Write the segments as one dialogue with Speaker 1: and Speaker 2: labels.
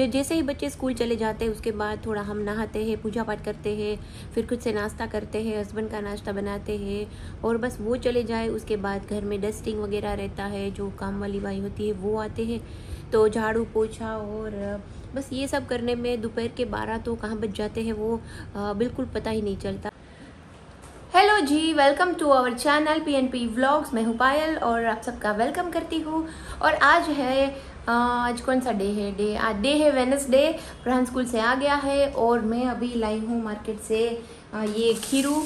Speaker 1: जैसे ही बच्चे स्कूल चले जाते हैं उसके बाद थोड़ा हम नहाते हैं, पूजा पाठ करते हैं, फिर खुद से नाश्ता करते हैं, हस्बैंड का नाश्ता बनाते हैं और बस वो चले जाए उसके बाद घर में डस्टिंग वगैरह रहता है, जो काम वाली भाई होती है वो आते हैं तो झाड़ू पोछा और बस ये सब करने में दोपहर के 12 तो कहाँ बज जाते हैं वो बिल्कुल पता ही नहीं चलता। हेलो जी, welcome to our channel PNP vlogs. मैं हूँ पायल और आप सबका वेलकम करती हूँ। और आज है आज कौन सा डे है? आज डे है वेडनेसडे। प्रहान स्कूल से आ गया है और मैं अभी लाई हूँ मार्केट से ये खीरू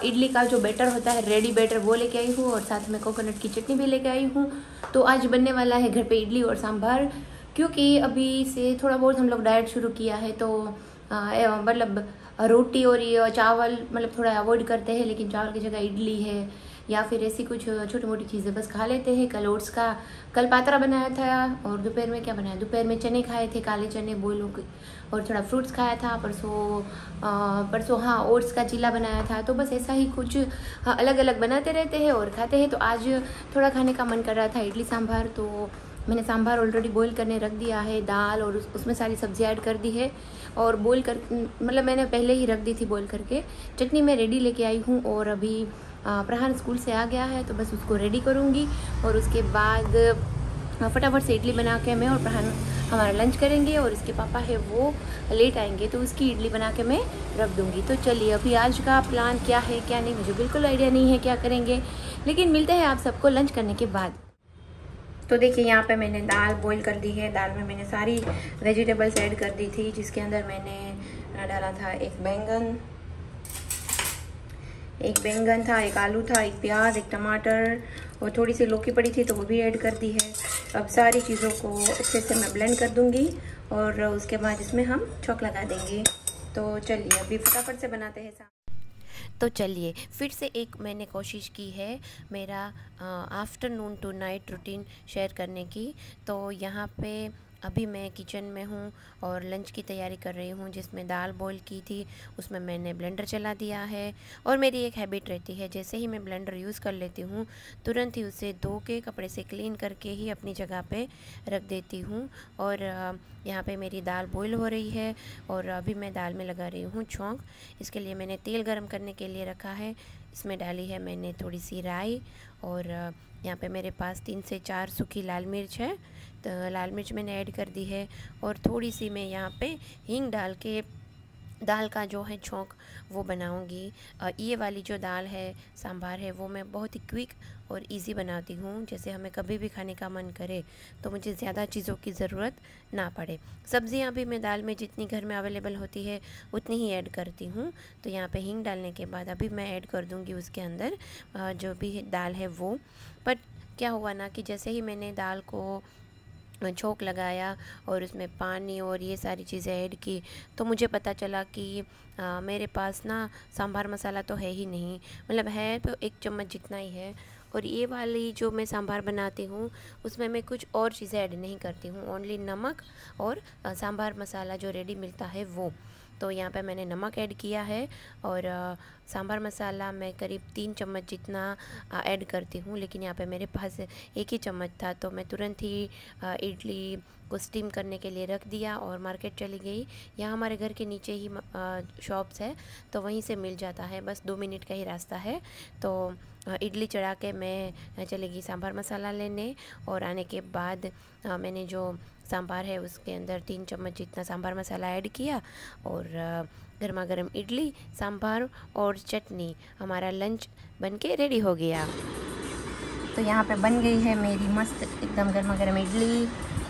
Speaker 1: इडली का जो बैटर होता है, रेडी बैटर, वो लेके आई हूँ और साथ में कोकोनट की चटनी भी लेके आई हूँ। तो आज बनने वाला है घर पे इडली और सांभर, क्योंकि अभी से थोड़ा बहुत हम लोग डाइट शुरू किया है तो मतलब रोटी और ये चावल मतलब थोड़ा अवॉइड करते हैं, लेकिन चावल की जगह इडली है या फिर ऐसी कुछ छोटी मोटी चीज़ें बस खा लेते हैं। कल पात्रा बनाया था और दोपहर में क्या बनाया? दोपहर में चने खाए थे, काले चने बॉयल हो और थोड़ा फ्रूट्स खाया था। परसों हाँ ओट्स का चीला बनाया था। तो बस ऐसा ही कुछ अलग अलग बनाते रहते हैं और खाते हैं। तो आज थोड़ा खाने का मन कर रहा था इडली सांभर, तो मैंने सांभर ऑलरेडी बॉईल करने रख दिया है, दाल और उसमें सारी सब्जी ऐड कर दी है और बॉईल कर मतलब मैंने पहले ही रख दी थी बॉईल करके। चटनी मैं रेडी लेके आई हूँ और अभी प्रहान स्कूल से आ गया है तो बस उसको रेडी करूँगी और उसके बाद फटाफट से इडली बना के मैं और प्रहान हमारा लंच करेंगे और इसके पापा है वो लेट आएंगे तो उसकी इडली बना के मैं रख दूँगी। तो चलिए अभी आज का प्लान क्या है क्या नहीं मुझे बिल्कुल आइडिया नहीं है क्या करेंगे, लेकिन मिलते हैं आप सबको लंच करने के बाद। तो देखिए यहाँ पे मैंने दाल बॉईल कर दी है। दाल में मैंने सारी वेजिटेबल्स ऐड कर दी थी, जिसके अंदर मैंने डाला था एक बैंगन था, एक आलू था, एक प्याज, एक टमाटर और थोड़ी सी लौकी पड़ी थी तो वो भी ऐड कर दी है। अब सारी चीज़ों को अच्छे से मैं ब्लेंड कर दूँगी और उसके बाद इसमें हम छौंक लगा देंगे। तो चलिए अभी फटाफट से बनाते हैं। तो चलिए फिर से एक मैंने कोशिश की है मेरा afternoon to night routine share करने की। तो यहाँ पे अभी मैं किचन में हूँ और लंच की तैयारी कर रही हूँ, जिसमें दाल बॉईल की थी उसमें मैंने ब्लेंडर चला दिया है। और मेरी एक हैबिट रहती है, जैसे ही मैं ब्लेंडर यूज़ कर लेती हूँ तुरंत ही उसे धो के कपड़े से क्लीन करके ही अपनी जगह पे रख देती हूँ। और यहाँ पे मेरी दाल बॉईल हो रही है और अभी मैं दाल में लगा रही हूँ छौंक। इसके लिए मैंने तेल गरम करने के लिए रखा है। इसमें डाली है मैंने थोड़ी सी राई और यहाँ पे मेरे पास 3 से 4 सूखी लाल मिर्च है, तो लाल मिर्च मैंने ऐड कर दी है। और थोड़ी सी मैं यहाँ पे हींग डाल के दाल का जो है छौंक वो बनाऊंगी। ये वाली जो दाल है सांभर है वो मैं बहुत ही क्विक और इजी बनाती हूँ, जैसे हमें कभी भी खाने का मन करे तो मुझे ज़्यादा चीज़ों की ज़रूरत ना पड़े। सब्ज़ियाँ भी मैं दाल में जितनी घर में अवेलेबल होती है उतनी ही ऐड करती हूँ। तो यहाँ पे हींग डालने के बाद अभी मैं ऐड कर दूँगी उसके अंदर जो भी दाल है वो। बट क्या हुआ ना कि जैसे ही मैंने दाल को छौंक लगाया और उसमें पानी और ये सारी चीज़ें ऐड की तो मुझे पता चला कि मेरे पास ना सांभर मसाला तो है ही नहीं, मतलब है तो 1 चम्मच जितना ही है। और ये वाली जो मैं सांभर बनाती हूँ उसमें मैं कुछ और चीज़ें ऐड नहीं करती हूँ, ओनली नमक और सांभर मसाला जो रेडी मिलता है वो। तो यहाँ पे मैंने नमक ऐड किया है और सांभर मसाला मैं करीब 3 चम्मच जितना ऐड करती हूँ, लेकिन यहाँ पे मेरे पास 1 ही चम्मच था तो मैं तुरंत ही इडली को स्टीम करने के लिए रख दिया और मार्केट चली गई। यहाँ हमारे घर के नीचे ही शॉप्स है तो वहीं से मिल जाता है, बस 2 मिनट का ही रास्ता है। तो इडली चढ़ा के मैं चली गई सांभर मसाला लेने और आने के बाद मैंने जो सांभर है उसके अंदर 3 चम्मच जितना सांभर मसाला ऐड किया और गर्मा गर्म इडली सांभर और चटनी हमारा लंच बनके रेडी हो गया। तो यहाँ पे बन गई है मेरी मस्त एकदम गर्मा गर्म इडली,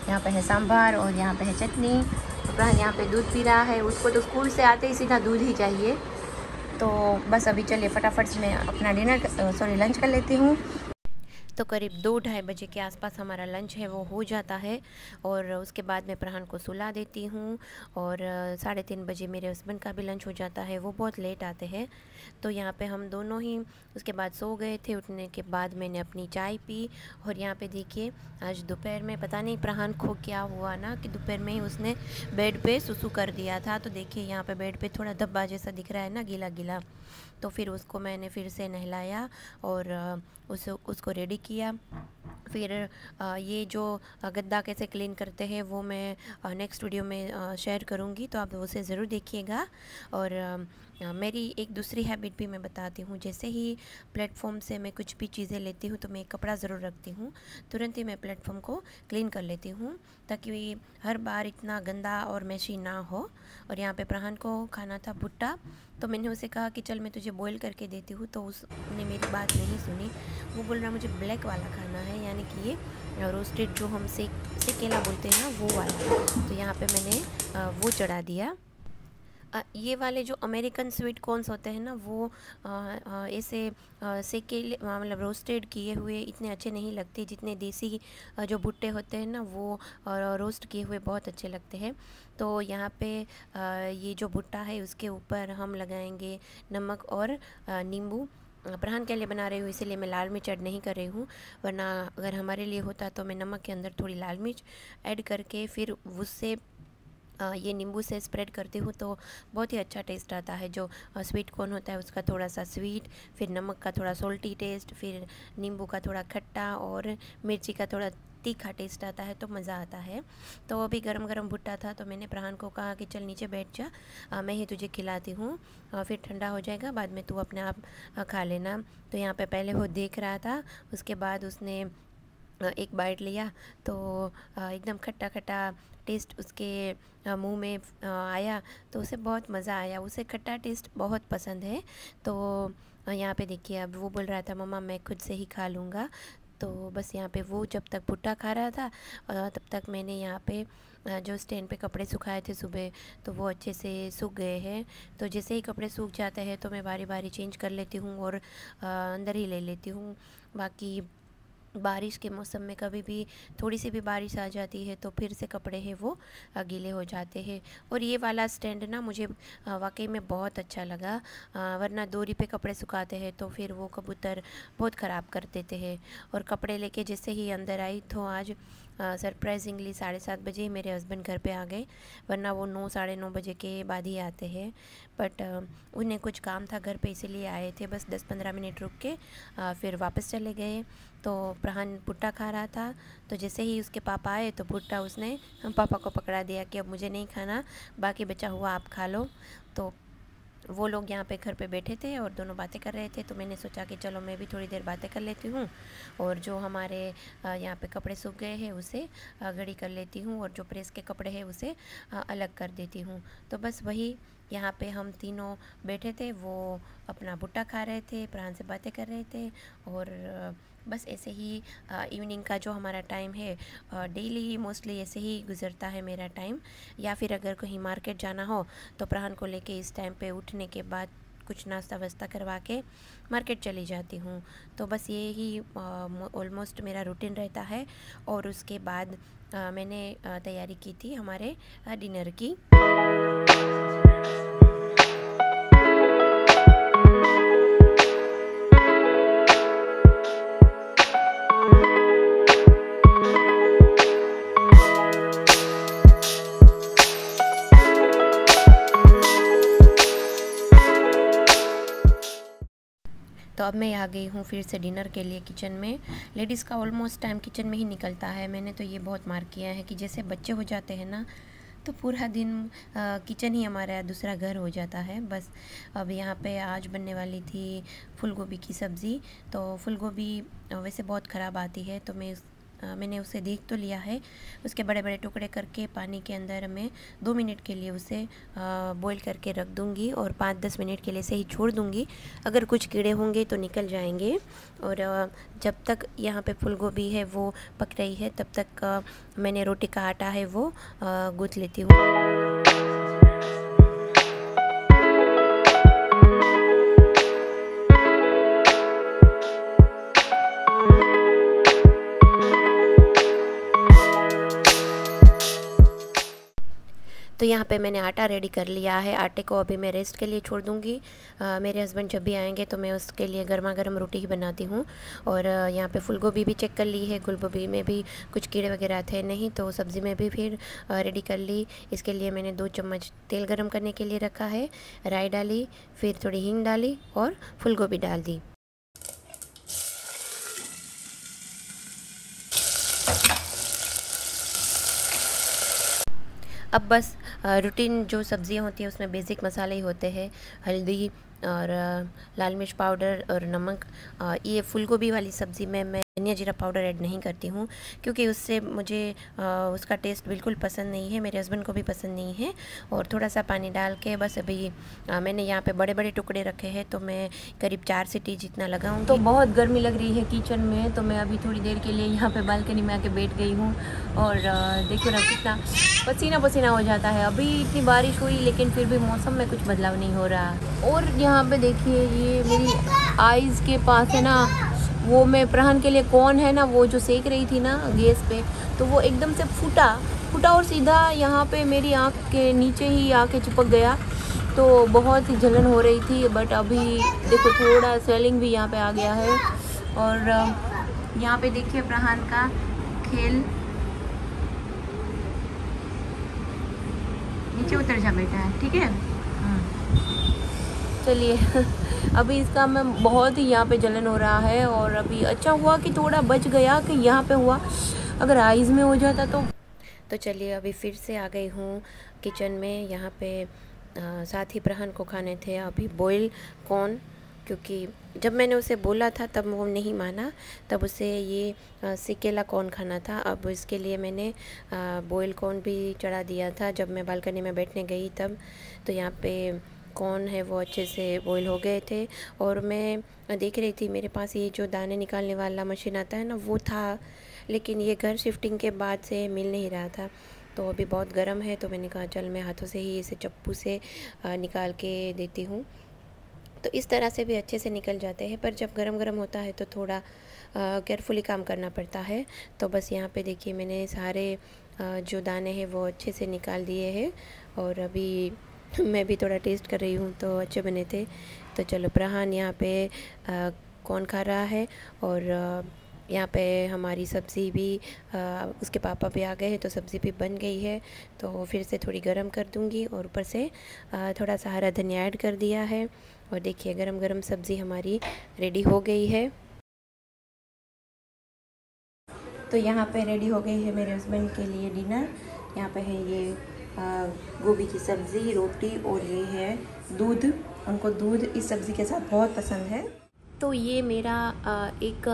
Speaker 1: यहाँ पे है सांभर और यहाँ पे है चटनी। तो यहाँ पे दूध पी रहा है, उसको तो स्कूल से आते ही सीधा दूध ही चाहिए। तो बस अभी चलिए फटाफट से मैं अपना लंच कर लेती हूँ। तो करीब 2-2:30 बजे के आसपास हमारा लंच है वो हो जाता है और उसके बाद मैं प्रहान को सुला देती हूँ और 3:30 बजे मेरे हस्बैंड का भी लंच हो जाता है, वो बहुत लेट आते हैं। तो यहाँ पे हम दोनों ही उसके बाद सो गए थे। उठने के बाद मैंने अपनी चाय पी और यहाँ पे देखिए आज दोपहर में पता नहीं प्रहान को क्या हुआ ना कि दोपहर में ही उसने बेड पे सुसु कर दिया था। तो देखिए यहाँ पे बेड पे थोड़ा धब्बा जैसा दिख रहा है ना, गीला गीला। तो फिर उसको मैंने फिर से नहलाया और उसको रेडी किया फिर ये जो गद्दा कैसे क्लीन करते हैं वो मैं नेक्स्ट वीडियो में शेयर करूँगी, तो आप उसे ज़रूर देखिएगा। और मेरी एक दूसरी हैबिट भी मैं बताती हूँ। जैसे ही प्लेटफॉर्म से मैं कुछ भी चीज़ें लेती हूँ तो मैं एक कपड़ा ज़रूर रखती हूँ, तुरंत ही मैं प्लेटफॉर्म को क्लीन कर लेती हूँ, ताकि हर बार इतना गंदा और मैशी ना हो। और यहाँ पे प्रहान को खाना था भुट्टा, तो मैंने उसे कहा कि चल मैं तुझे बॉईल करके देती हूँ, तो उसने मेरी बात नहीं सुनी। वो बोल रहा मुझे ब्लैक वाला खाना है, यानी कि ये रोस्टेड जो हम सेकेला बोलते हैं ना, वो वाला। तो यहाँ पे मैंने वो चढ़ा दिया। ये वाले जो अमेरिकन स्वीट कॉर्न्स होते हैं ना, वो ऐसे सेकेले मतलब रोस्टेड किए हुए इतने अच्छे नहीं लगते, जितने देसी जो भुट्टे होते हैं ना, वो रोस्ट किए हुए बहुत अच्छे लगते हैं। तो यहाँ पे ये जो भुट्टा है उसके ऊपर हम लगाएंगे नमक और नींबू। प्रहान के लिए बना रही हूँ इसीलिए मैं लाल मिर्च ऐड नहीं कर रही हूँ, वरना अगर हमारे लिए होता तो मैं नमक के अंदर थोड़ी लाल मिर्च ऐड करके फिर उससे ये नींबू से स्प्रेड करती हूँ, तो बहुत ही अच्छा टेस्ट आता है। जो स्वीट कॉर्न होता है उसका थोड़ा सा स्वीट, फिर नमक का थोड़ा सोल्टी टेस्ट, फिर नींबू का थोड़ा खट्टा और मिर्ची का थोड़ा तीखा टेस्ट आता है, तो मज़ा आता है। तो अभी गरम गरम भुट्टा था, तो मैंने प्रहान को कहा कि चल नीचे बैठ जा, मैं ही तुझे खिलाती हूँ, फिर ठंडा हो जाएगा, बाद में तू अपने आप खा लेना। तो यहाँ पे पहले वो देख रहा था, उसके बाद उसने एक बाइट लिया, तो एकदम खट्टा खट्टा टेस्ट उसके मुंह में आया, तो उसे बहुत मज़ा आया। उसे खट्टा टेस्ट बहुत पसंद है। तो यहाँ पे देखिए, अब वो बोल रहा था मम्मा मैं खुद से ही खा लूँगा। तो बस यहाँ पे वो जब तक भुट्टा खा रहा था तब तक मैंने यहाँ पे जो स्टैंड पे कपड़े सुखाए थे सुबह, तो वो अच्छे से सूख गए हैं। तो जैसे ही कपड़े सूख जाते हैं तो मैं बारी बारी चेंज कर लेती हूँ और अंदर ही ले लेती हूँ। बाकी बारिश के मौसम में कभी भी थोड़ी सी भी बारिश आ जाती है तो फिर से कपड़े हैं वो गीले हो जाते हैं। और ये वाला स्टैंड ना मुझे वाकई में बहुत अच्छा लगा, वरना डोरी पे कपड़े सुखाते हैं तो फिर वो कबूतर बहुत ख़राब कर देते हैं। और कपड़े लेके जैसे ही अंदर आई तो आज सरप्राइजिंगली 7:30 बजे ही मेरे हस्बैंड घर पे आ गए, वरना वो 9 साढ़े 9 बजे के बाद ही आते हैं। बट उन्हें कुछ काम था घर पे, इसीलिए आए थे, बस 10-15 मिनट रुक के फिर वापस चले गए। तो प्रहान भुट्टा खा रहा था, तो जैसे ही उसके पापा आए तो भुट्टा उसने पापा को पकड़ा दिया कि अब मुझे नहीं खाना, बाकी बचा हुआ आप खा लो। तो वो लोग यहाँ पे घर पे बैठे थे और दोनों बातें कर रहे थे, तो मैंने सोचा कि चलो मैं भी थोड़ी देर बातें कर लेती हूँ, और जो हमारे यहाँ पे कपड़े सूख गए हैं उसे घड़ी कर लेती हूँ, और जो प्रेस के कपड़े हैं उसे अलग कर देती हूँ। तो बस वही यहाँ पे हम तीनों बैठे थे, वो अपना भुट्टा खा रहे थे, प्रहान से बातें कर रहे थे, और बस ऐसे ही इवनिंग का जो हमारा टाइम है डेली मोस्टली ऐसे ही गुज़रता है मेरा टाइम। या फिर अगर कहीं मार्केट जाना हो तो प्रहान को लेके इस टाइम पे उठने के बाद कुछ नाश्ता वास्ता करवा के मार्केट चली जाती हूँ। तो बस ये ही ऑलमोस्ट मेरा रूटीन रहता है। और उसके बाद मैंने तैयारी की थी हमारे डिनर की। तो अब मैं आ गई हूँ फिर से डिनर के लिए किचन में। लेडीज़ का ऑलमोस्ट टाइम किचन में ही निकलता है। मैंने तो ये बहुत मार्क किया है कि जैसे बच्चे हो जाते हैं ना, तो पूरा दिन किचन ही हमारा दूसरा घर हो जाता है। बस अब यहाँ पे आज बनने वाली थी फूल गोभी की सब्ज़ी। तो फूल गोभी वैसे बहुत ख़राब आती है, तो मैंने उसे देख तो लिया है, उसके बड़े बड़े टुकड़े करके पानी के अंदर मैं 2 मिनट के लिए उसे बॉईल करके रख दूँगी, और 5-10 मिनट के लिए से ही छोड़ दूँगी। अगर कुछ कीड़े होंगे तो निकल जाएंगे। और जब तक यहाँ पे फूल गोभी है वो पक रही है, तब तक मैंने रोटी का आटा है वो गूँथ लेती हूँ। तो यहाँ पे मैंने आटा रेडी कर लिया है। आटे को अभी मैं रेस्ट के लिए छोड़ दूँगी। मेरे हस्बैंड जब भी आएंगे तो मैं उसके लिए गर्मा गर्म रोटी ही बनाती हूँ। और यहाँ पे फूल गोभी भी चेक कर ली है, फूल गोभी में भी कुछ कीड़े वगैरह थे नहीं, तो सब्ज़ी में भी फिर रेडी कर ली। इसके लिए मैंने 2 चम्मच तेल गर्म करने के लिए रखा है, राई डाली, फिर थोड़ी हींग डाली और फूल गोभी डाल दी। अब बस रूटीन जो सब्ज़ियाँ होती हैं उसमें बेसिक मसाले ही होते हैं, हल्दी और लाल मिर्च पाउडर और नमक। ये फूल गोभी वाली सब्ज़ी में मैं धनिया जीरा पाउडर ऐड नहीं करती हूँ, क्योंकि उससे मुझे उसका टेस्ट बिल्कुल पसंद नहीं है, मेरे हस्बैंड को भी पसंद नहीं है। और थोड़ा सा पानी डाल के बस अभी मैंने यहाँ पे बड़े बड़े टुकड़े रखे हैं, तो मैं करीब 4 सीटी जितना लगाऊंगी। तो बहुत गर्मी लग रही है किचन में, तो मैं अभी थोड़ी देर के लिए यहाँ पे बालकनी में आके बैठ गई हूँ। और देखो ना कितना पसीना पसीना हो जाता है। अभी इतनी बारिश हुई लेकिन फिर भी मौसम में कुछ बदलाव नहीं हो रहा। और यहाँ पे देखिए ये मेरी आइज़ के पास है ना, वो मैं प्रहन के लिए कौन है ना, वो जो सेक रही थी ना गैस पे, तो वो एकदम से फूटा और सीधा यहाँ पे मेरी आँख के नीचे ही आके चिपक गया। तो बहुत ही जलन हो रही थी, बट अभी देखो थोड़ा स्वेलिंग भी यहाँ पे आ गया है। और यहाँ पे देखिए प्रहन का खेल। नीचे उतर जा बेटा, ठीक है। चलिए अभी इसका मैं बहुत ही यहाँ पे जलन हो रहा है। और अभी अच्छा हुआ कि थोड़ा बच गया कि यहाँ पे हुआ, अगर आइज़ में हो जाता तो चलिए अभी फिर से आ गई हूँ किचन में। यहाँ पे साथ ही प्रहन को खाने थे अभी बॉयल कॉर्न, क्योंकि जब मैंने उसे बोला था तब वो नहीं माना, तब उसे ये सिकेला कॉर्न खाना था। अब इसके लिए मैंने बॉयल कॉर्न भी चढ़ा दिया था जब मैं बालकनी में बैठने गई तब। तो यहाँ पे कॉर्न है वो अच्छे से बॉयल हो गए थे। और मैं देख रही थी मेरे पास ये जो दाने निकालने वाला मशीन आता है ना वो था, लेकिन ये घर शिफ्टिंग के बाद से मिल नहीं रहा था। तो अभी बहुत गर्म है, तो मैंने कहा चल मैं हाथों से ही इसे चप्पू से निकाल के देती हूँ। तो इस तरह से भी अच्छे से निकल जाते हैं, पर जब गरम गरम होता है तो थोड़ा केयरफुली काम करना पड़ता है। तो बस यहाँ पे देखिए मैंने सारे जो दाने हैं वो अच्छे से निकाल दिए हैं। और अभी मैं भी थोड़ा टेस्ट कर रही हूँ, तो अच्छे बने थे। तो चलो प्रहान यहाँ पे कौन खा रहा है। और यहाँ पे हमारी सब्ज़ी भी उसके पापा भी आ गए हैं, तो सब्ज़ी भी बन गई है। तो फिर से थोड़ी गरम कर दूँगी और ऊपर से थोड़ा सा हरा धनिया ऐड कर दिया है। और देखिए गरम गरम सब्ज़ी हमारी रेडी हो गई है। तो यहाँ पे रेडी हो गई है मेरे हस्बैंड के लिए डिनर। यहाँ पे है ये गोभी की सब्ज़ी, रोटी और ये है दूध। उनको दूध इस सब्ज़ी के साथ बहुत पसंद है। तो ये मेरा एक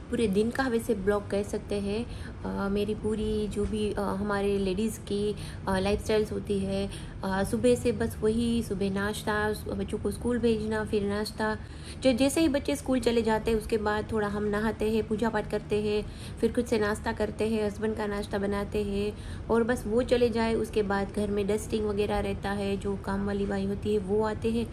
Speaker 1: पूरे दिन का वैसे ब्लॉग कह सकते हैं। मेरी पूरी जो भी हमारे लेडीज़ की लाइफस्टाइल्स होती है, सुबह से बस वही, सुबह नाश्ता, बच्चों को स्कूल भेजना, फिर नाश्ता। जैसे ही बच्चे स्कूल चले जाते हैं उसके बाद थोड़ा हम नहाते हैं, पूजा पाठ करते हैं, फिर खुद से नाश्ता करते हैं, हस्बैंड का नाश्ता बनाते हैं। और बस वो चले जाए उसके बाद घर में डस्टिंग वगैरह रहता है, जो काम वाली भाई होती है वो आते हैं,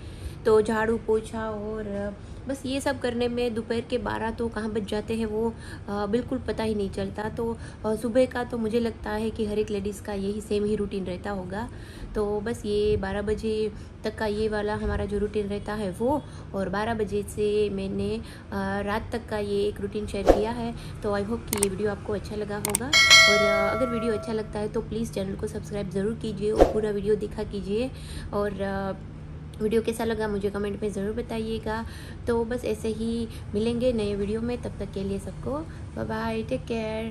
Speaker 1: तो झाड़ू पोछा और बस ये सब करने में दोपहर के 12 तो कहाँ बज जाते हैं वो बिल्कुल पता ही नहीं चलता। तो सुबह का तो मुझे लगता है कि हर एक लेडीज़ का यही सेम ही रूटीन रहता होगा। तो बस ये 12 बजे तक का ये वाला हमारा जो रूटीन रहता है वो, और 12 बजे से मैंने रात तक का ये एक रूटीन शेयर किया है। तो आई होप कि ये वीडियो आपको अच्छा लगा होगा। और अगर वीडियो अच्छा लगता है तो प्लीज़ चैनल को सब्सक्राइब ज़रूर कीजिए और पूरा वीडियो देखा कीजिए। और वीडियो कैसा लगा मुझे कमेंट में ज़रूर बताइएगा। तो बस ऐसे ही मिलेंगे नए वीडियो में, तब तक के लिए सबको बाय बाय, टेक केयर।